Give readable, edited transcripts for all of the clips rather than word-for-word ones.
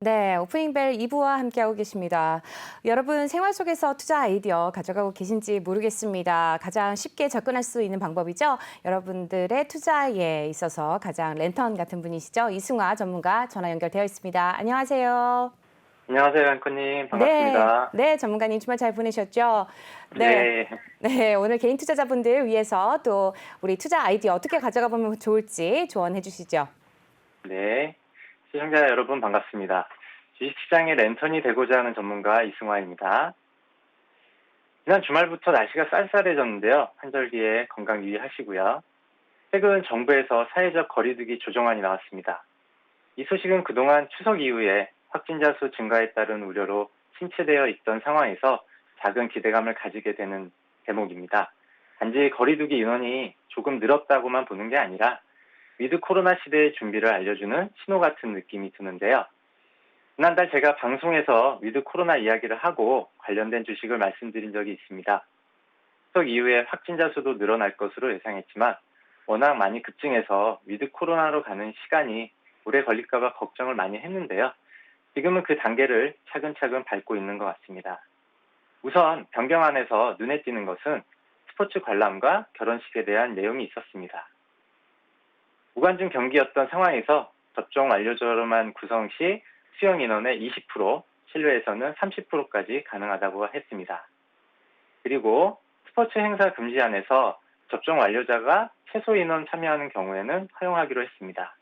네, 오프닝벨 2부와 함께하고 계십니다. 여러분, 생활 속에서 투자 아이디어 가져가고 계신지 모르겠습니다. 가장 쉽게 접근할 수 있는 방법이죠. 여러분들의 투자에 있어서 가장 랜턴 같은 분이시죠. 이승화 전문가 전화 연결되어 있습니다. 안녕하세요. 안녕하세요, 앵커님. 네, 반갑습니다. 네, 전문가님 주말 잘 보내셨죠? 네, 네, 네, 오늘 개인 투자자분들 위해서 또 우리 투자 아이디어 어떻게 가져가 보면 좋을지 조언해 주시죠. 네. 시청자 여러분 반갑습니다. 주식시장의 랜턴이 되고자 하는 전문가 이승화입니다. 지난 주말부터 날씨가 쌀쌀해졌는데요. 환절기에 건강 유의하시고요. 최근 정부에서 사회적 거리두기 조정안이 나왔습니다. 이 소식은 그동안 추석 이후에 확진자 수 증가에 따른 우려로 침체되어 있던 상황에서 작은 기대감을 가지게 되는 대목입니다. 단지 거리두기 인원이 조금 늘었다고만 보는 게 아니라 위드 코로나 시대의 준비를 알려주는 신호 같은 느낌이 드는데요. 지난달 제가 방송에서 위드 코로나 이야기를 하고 관련된 주식을 말씀드린 적이 있습니다. 추석 이후에 확진자 수도 늘어날 것으로 예상했지만 워낙 많이 급증해서 위드 코로나로 가는 시간이 오래 걸릴까봐 걱정을 많이 했는데요. 지금은 그 단계를 차근차근 밟고 있는 것 같습니다. 우선 변경안에서 눈에 띄는 것은 스포츠 관람과 결혼식에 대한 내용이 있었습니다. 무관중 경기였던 상황에서 접종 완료자로만 구성 시 수용 인원의 20%, 실외에서는 30%까지 가능하다고 했습니다. 그리고 스포츠 행사 금지안에서 접종 완료자가 최소 인원 참여하는 경우에는 허용하기로 했습니다.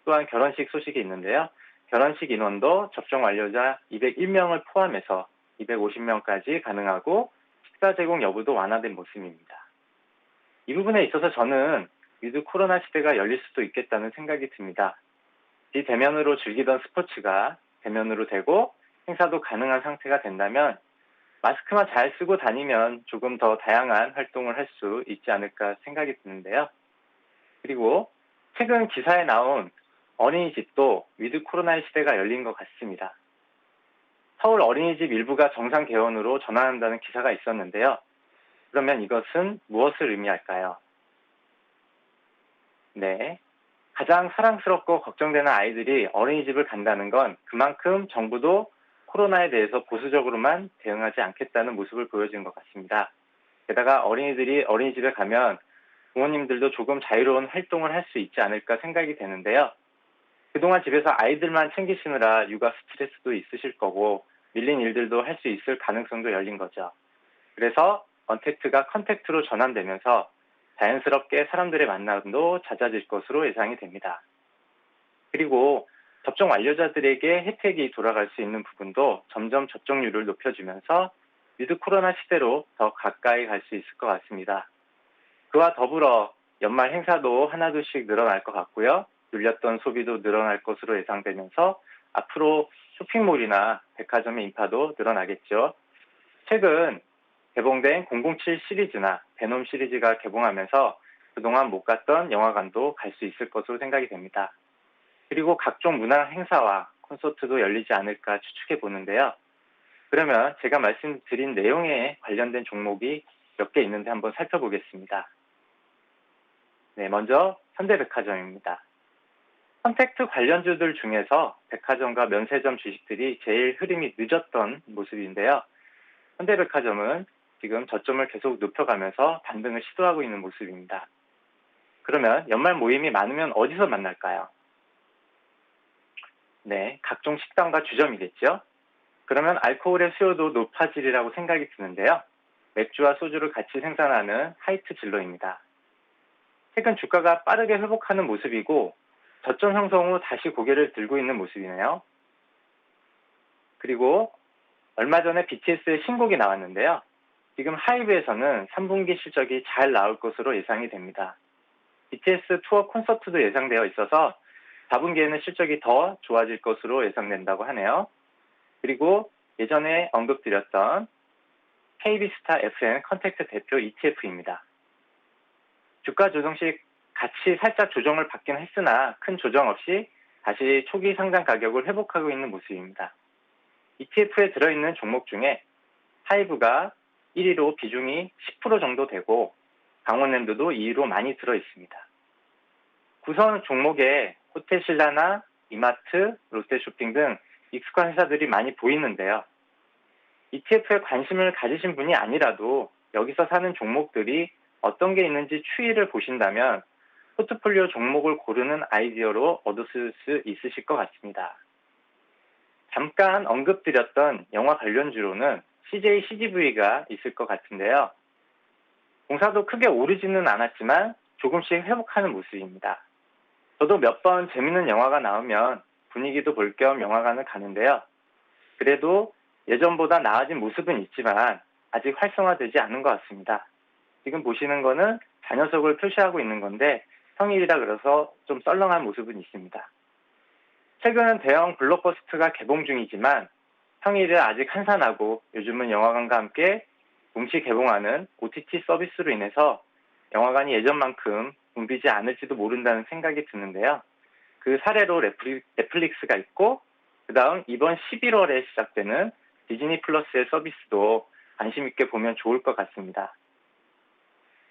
또한 결혼식 소식이 있는데요. 결혼식 인원도 접종 완료자 201명을 포함해서 250명까지 가능하고 식사 제공 여부도 완화된 모습입니다. 이 부분에 있어서 저는 위드 코로나 시대가 열릴 수도 있겠다는 생각이 듭니다. 비대면으로 즐기던 스포츠가 대면으로 되고 행사도 가능한 상태가 된다면 마스크만 잘 쓰고 다니면 조금 더 다양한 활동을 할 수 있지 않을까 생각이 드는데요. 그리고 최근 기사에 나온 어린이집도 위드 코로나의 시대가 열린 것 같습니다. 서울 어린이집 일부가 정상 개원으로 전환한다는 기사가 있었는데요. 그러면 이것은 무엇을 의미할까요? 네. 가장 사랑스럽고 걱정되는 아이들이 어린이집을 간다는 건 그만큼 정부도 코로나에 대해서 보수적으로만 대응하지 않겠다는 모습을 보여준 것 같습니다. 게다가 어린이들이 어린이집에 가면 부모님들도 조금 자유로운 활동을 할 수 있지 않을까 생각이 되는데요. 그동안 집에서 아이들만 챙기시느라 육아 스트레스도 있으실 거고 밀린 일들도 할 수 있을 가능성도 열린 거죠. 그래서 언택트가 컨택트로 전환되면서 자연스럽게 사람들의 만남도 잦아질 것으로 예상이 됩니다. 그리고 접종 완료자들에게 혜택이 돌아갈 수 있는 부분도 점점 접종률을 높여주면서 위드 코로나 시대로 더 가까이 갈 수 있을 것 같습니다. 그와 더불어 연말 행사도 하나둘씩 늘어날 것 같고요. 눌렸던 소비도 늘어날 것으로 예상되면서 앞으로 쇼핑몰이나 백화점의 인파도 늘어나겠죠. 최근 개봉된 007 시리즈나 베놈 시리즈가 개봉하면서 그동안 못 갔던 영화관도 갈 수 있을 것으로 생각이 됩니다. 그리고 각종 문화 행사와 콘서트도 열리지 않을까 추측해 보는데요. 그러면 제가 말씀드린 내용에 관련된 종목이 몇 개 있는데 한번 살펴보겠습니다. 네, 먼저 현대백화점입니다. 선택트 관련주들 중에서 백화점과 면세점 주식들이 제일 흐름이 늦었던 모습인데요. 현대백화점은 지금 저점을 계속 높여가면서 반등을 시도하고 있는 모습입니다. 그러면 연말 모임이 많으면 어디서 만날까요? 네, 각종 식당과 주점이겠죠. 그러면 알코올의 수요도 높아지리라고 생각이 드는데요. 맥주와 소주를 같이 생산하는 하이트 진로입니다. 최근 주가가 빠르게 회복하는 모습이고 저점 형성 후 다시 고개를 들고 있는 모습이네요. 그리고 얼마 전에 BTS의 신곡이 나왔는데요. 지금 하이브에서는 3분기 실적이 잘 나올 것으로 예상이 됩니다. BTS 투어 콘서트도 예상되어 있어서 4분기에는 실적이 더 좋아질 것으로 예상된다고 하네요. 그리고 예전에 언급드렸던 KB스타 FN 컨택트 대표 ETF입니다. 주가 조정 시 같이 살짝 조정을 받긴 했으나 큰 조정 없이 다시 초기 상장 가격을 회복하고 있는 모습입니다. ETF에 들어있는 종목 중에 하이브가 1위로 비중이 10% 정도 되고 강원랜드도 2위로 많이 들어있습니다. 구성 종목에 호텔신라나 이마트, 롯데쇼핑 등 익숙한 회사들이 많이 보이는데요. ETF에 관심을 가지신 분이 아니라도 여기서 사는 종목들이 어떤 게 있는지 추이를 보신다면 포트폴리오 종목을 고르는 아이디어로 얻으실 수 있으실 것 같습니다. 잠깐 언급드렸던 영화 관련주로는 CJ CGV가 있을 것 같은데요. 공사도 크게 오르지는 않았지만 조금씩 회복하는 모습입니다. 저도 몇 번 재밌는 영화가 나오면 분위기도 볼 겸 영화관을 가는데요. 그래도 예전보다 나아진 모습은 있지만 아직 활성화되지 않은 것 같습니다. 지금 보시는 거는 자녀석을 표시하고 있는 건데 평일이라 그래서 좀 썰렁한 모습은 있습니다. 최근 대형 블록버스터가 개봉 중이지만 평일에 아직 한산하고 요즘은 영화관과 함께 동시 개봉하는 OTT 서비스로 인해서 영화관이 예전만큼 붐비지 않을지도 모른다는 생각이 드는데요. 그 사례로 넷플릭스가 있고 그 다음 이번 11월에 시작되는 디즈니 플러스의 서비스도 관심 있게 보면 좋을 것 같습니다.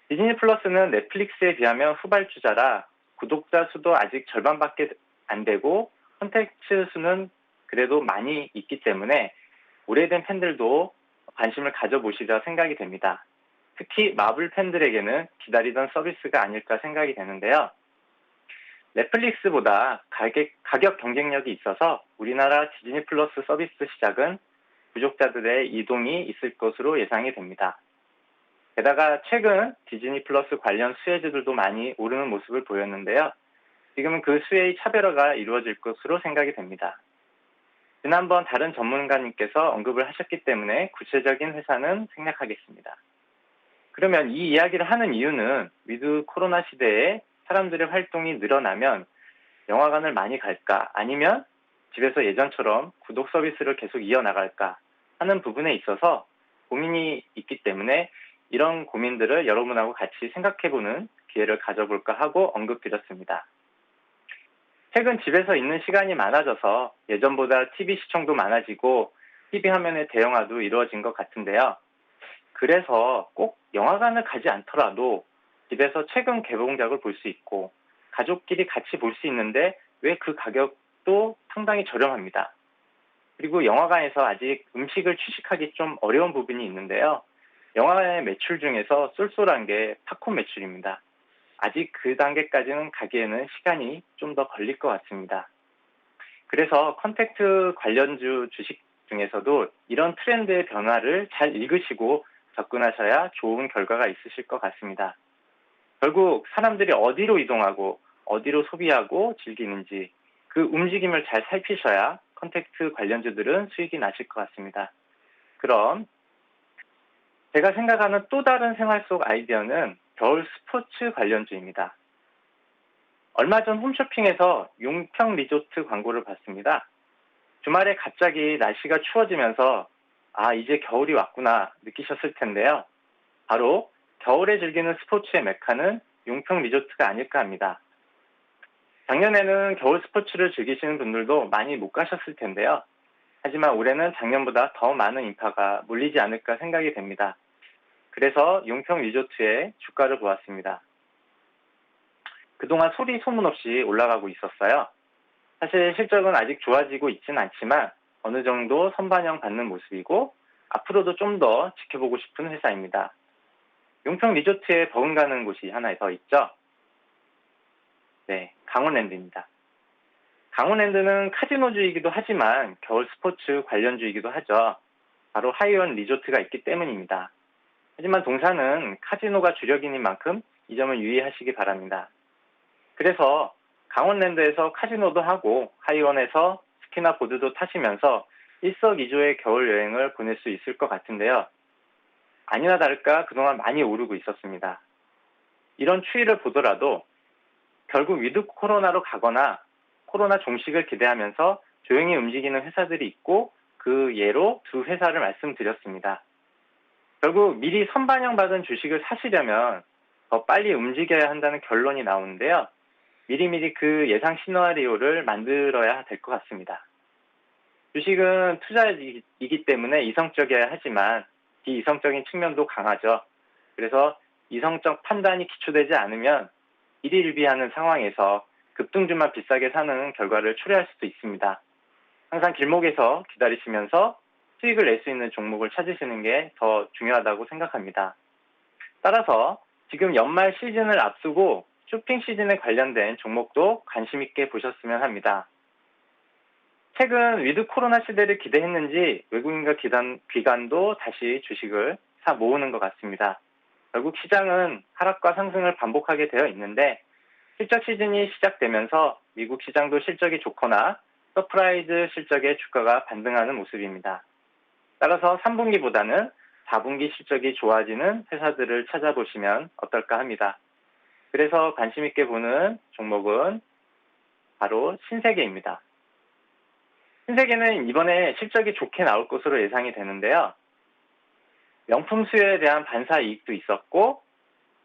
디즈니 플러스는 넷플릭스에 비하면 후발주자라 구독자 수도 아직 절반밖에 안 되고 콘텐츠 수는 그래도 많이 있기 때문에 오래된 팬들도 관심을 가져보시려 생각이 됩니다. 특히 마블 팬들에게는 기다리던 서비스가 아닐까 생각이 되는데요. 넷플릭스보다 가격 경쟁력이 있어서 우리나라 디즈니 플러스 서비스 시작은 구독자들의 이동이 있을 것으로 예상이 됩니다. 게다가 최근 디즈니 플러스 관련 수혜주들도 많이 오르는 모습을 보였는데요. 지금은 그 수혜의 차별화가 이루어질 것으로 생각이 됩니다. 지난번 다른 전문가님께서 언급을 하셨기 때문에 구체적인 회사는 생략하겠습니다. 그러면 이 이야기를 하는 이유는 위드 코로나 시대에 사람들의 활동이 늘어나면 영화관을 많이 갈까 아니면 집에서 예전처럼 구독 서비스를 계속 이어나갈까 하는 부분에 있어서 고민이 있기 때문에 이런 고민들을 여러분하고 같이 생각해보는 기회를 가져볼까 하고 언급드렸습니다. 최근 집에서 있는 시간이 많아져서 예전보다 TV 시청도 많아지고 TV 화면의 대형화도 이루어진 것 같은데요. 그래서 꼭 영화관을 가지 않더라도 집에서 최근 개봉작을 볼 수 있고 가족끼리 같이 볼 수 있는데 왜 그 가격도 상당히 저렴합니다. 그리고 영화관에서 아직 음식을 취식하기 좀 어려운 부분이 있는데요. 영화관의 매출 중에서 쏠쏠한 게 팝콘 매출입니다. 아직 그 단계까지는 가기에는 시간이 좀 더 걸릴 것 같습니다. 그래서 컨택트 관련주 주식 중에서도 이런 트렌드의 변화를 잘 읽으시고 접근하셔야 좋은 결과가 있으실 것 같습니다. 결국 사람들이 어디로 이동하고 어디로 소비하고 즐기는지 그 움직임을 잘 살피셔야 컨택트 관련주들은 수익이 나실 것 같습니다. 그럼 제가 생각하는 또 다른 생활 속 아이디어는 겨울 스포츠 관련주입니다. 얼마 전 홈쇼핑에서 용평 리조트 광고를 봤습니다. 주말에 갑자기 날씨가 추워지면서 이제 겨울이 왔구나 느끼셨을 텐데요. 바로 겨울에 즐기는 스포츠의 메카는 용평 리조트가 아닐까 합니다. 작년에는 겨울 스포츠를 즐기시는 분들도 많이 못 가셨을 텐데요. 하지만 올해는 작년보다 더 많은 인파가 몰리지 않을까 생각이 됩니다. 그래서 용평 리조트의 주가를 보았습니다. 그동안 소리 소문 없이 올라가고 있었어요. 사실 실적은 아직 좋아지고 있지는 않지만 어느 정도 선반영 받는 모습이고 앞으로도 좀 더 지켜보고 싶은 회사입니다. 용평 리조트에 버금가는 곳이 하나 더 있죠. 네, 강원랜드입니다. 강원랜드는 카지노주이기도 하지만 겨울 스포츠 관련주이기도 하죠. 바로 하이원 리조트가 있기 때문입니다. 하지만 동사는 카지노가 주력인 만큼 이 점을 유의하시기 바랍니다. 그래서 강원랜드에서 카지노도 하고 하이원에서 스키나 보드도 타시면서 일석이조의 겨울 여행을 보낼 수 있을 것 같은데요. 아니나 다를까 그동안 많이 오르고 있었습니다. 이런 추이를 보더라도 결국 위드 코로나로 가거나 코로나 종식을 기대하면서 조용히 움직이는 회사들이 있고 그 예로 두 회사를 말씀드렸습니다. 결국 미리 선반영받은 주식을 사시려면 더 빨리 움직여야 한다는 결론이 나오는데요. 미리미리 그 예상 시나리오를 만들어야 될 것 같습니다. 주식은 투자이기 때문에 이성적이어야 하지만 비이성적인 측면도 강하죠. 그래서 이성적 판단이 기초되지 않으면 일희일비하는 상황에서 그 급등주만 비싸게 사는 결과를 초래할 수도 있습니다. 항상 길목에서 기다리시면서 수익을 낼 수 있는 종목을 찾으시는 게 더 중요하다고 생각합니다. 따라서 지금 연말 시즌을 앞두고 쇼핑 시즌에 관련된 종목도 관심 있게 보셨으면 합니다. 최근 위드 코로나 시대를 기대했는지 외국인과 기관도 다시 주식을 사 모으는 것 같습니다. 결국 시장은 하락과 상승을 반복하게 되어 있는데 실적 시즌이 시작되면서 미국 시장도 실적이 좋거나 서프라이즈 실적에 주가가 반등하는 모습입니다. 따라서 3분기보다는 4분기 실적이 좋아지는 회사들을 찾아보시면 어떨까 합니다. 그래서 관심 있게 보는 종목은 바로 신세계입니다. 신세계는 이번에 실적이 좋게 나올 것으로 예상이 되는데요. 명품 수요에 대한 반사 이익도 있었고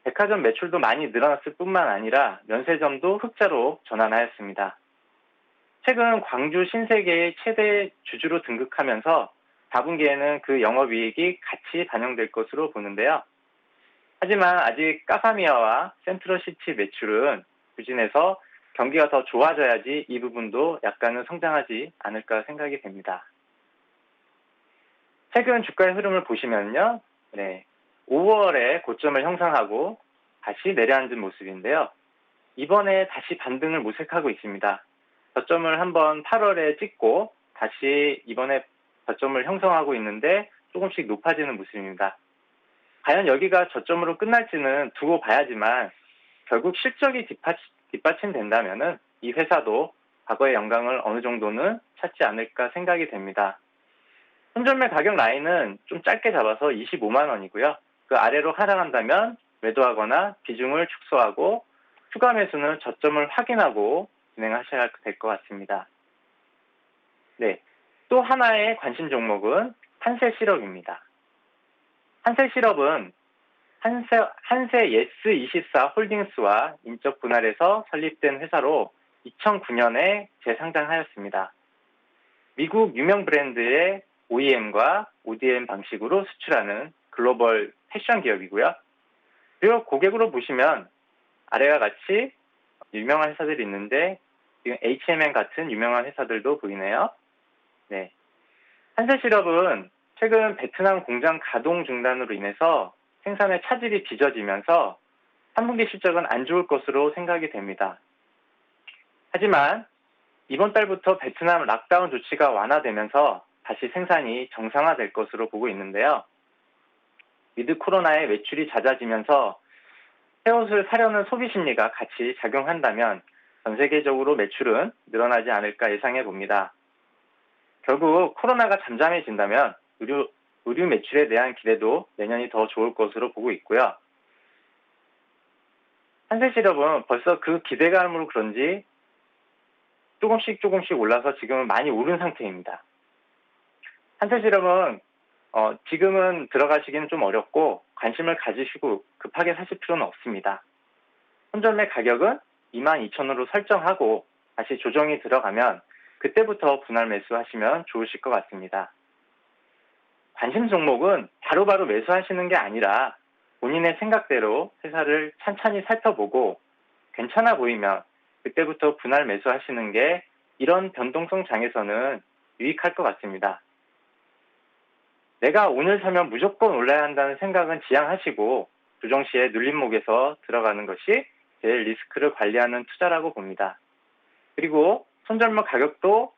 백화점 매출도 많이 늘어났을 뿐만 아니라 면세점도 흑자로 전환하였습니다. 최근 광주 신세계의 최대 주주로 등극하면서 4분기에는 그 영업이익이 같이 반영될 것으로 보는데요. 하지만 아직 까사미아와 센트럴시티 매출은 부진해서 경기가 더 좋아져야지 이 부분도 약간은 성장하지 않을까 생각이 됩니다. 최근 주가의 흐름을 보시면요. 5월에 고점을 형성하고 다시 내려앉은 모습인데요. 이번에 다시 반등을 모색하고 있습니다. 저점을 한번 8월에 찍고 다시 이번에 저점을 형성하고 있는데 조금씩 높아지는 모습입니다. 과연 여기가 저점으로 끝날지는 두고 봐야지만 결국 실적이 뒷받침된다면 이 회사도 과거의 영광을 어느 정도는 찾지 않을까 생각이 됩니다. 손절매 가격 라인은 좀 짧게 잡아서 25만 원이고요. 그 아래로 하락한다면 매도하거나 비중을 축소하고 추가 매수는 저점을 확인하고 진행하셔야 될 것 같습니다. 또 하나의 관심 종목은 한세실업입니다. 한세실업은 한세 예스24 홀딩스와 인적 분할해서 설립된 회사로 2009년에 재상장하였습니다. 미국 유명 브랜드의 OEM과 ODM 방식으로 수출하는 글로벌 패션 기업이고요. 그리고 고객으로 보시면 아래와 같이 유명한 회사들이 있는데 지금 H&M 같은 유명한 회사들도 보이네요. 한세실업은 최근 베트남 공장 가동 중단으로 인해서 생산의 차질이 빚어지면서 3분기 실적은 안 좋을 것으로 생각이 됩니다. 하지만 이번 달부터 베트남 락다운 조치가 완화되면서 다시 생산이 정상화될 것으로 보고 있는데요. 위드 코로나의 매출이 잦아지면서 새 옷을 사려는 소비 심리가 같이 작용한다면 전 세계적으로 매출은 늘어나지 않을까 예상해 봅니다. 결국 코로나가 잠잠해진다면 의류 매출에 대한 기대도 내년이 더 좋을 것으로 보고 있고요. 한세실업은 벌써 그 기대감으로 그런지 조금씩 올라서 지금은 많이 오른 상태입니다. 한세실업은 지금은 들어가시기는 좀 어렵고 관심을 가지시고 급하게 사실 필요는 없습니다. 손절매 가격은 22,000원으로 설정하고 다시 조정이 들어가면 그때부터 분할 매수하시면 좋으실 것 같습니다. 관심 종목은 바로바로 매수하시는 게 아니라 본인의 생각대로 회사를 찬찬히 살펴보고 괜찮아 보이면 그때부터 분할 매수하시는 게 이런 변동성 장에서는 유익할 것 같습니다. 내가 오늘 사면 무조건 올라야 한다는 생각은 지양하시고 조정 시에 눌림목에서 들어가는 것이 제일 리스크를 관리하는 투자라고 봅니다. 그리고 손절목 가격도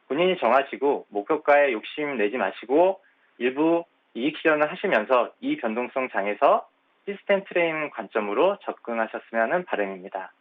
본인이 정하시고 목표가에 욕심 내지 마시고 일부 이익 실현을 하시면서 이 변동성 장에서 시스템 트레이닝 관점으로 접근하셨으면 하는 바람입니다.